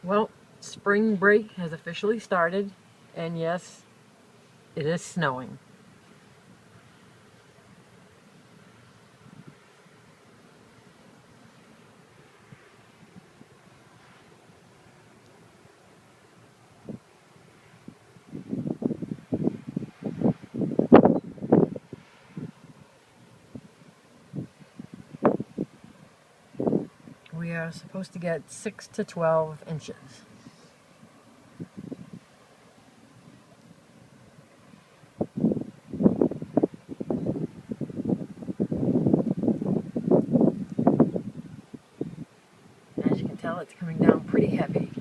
Well, spring break has officially started, and yes, it is snowing. We are supposed to get 6 to 12 inches. As you can tell, it's coming down pretty heavy.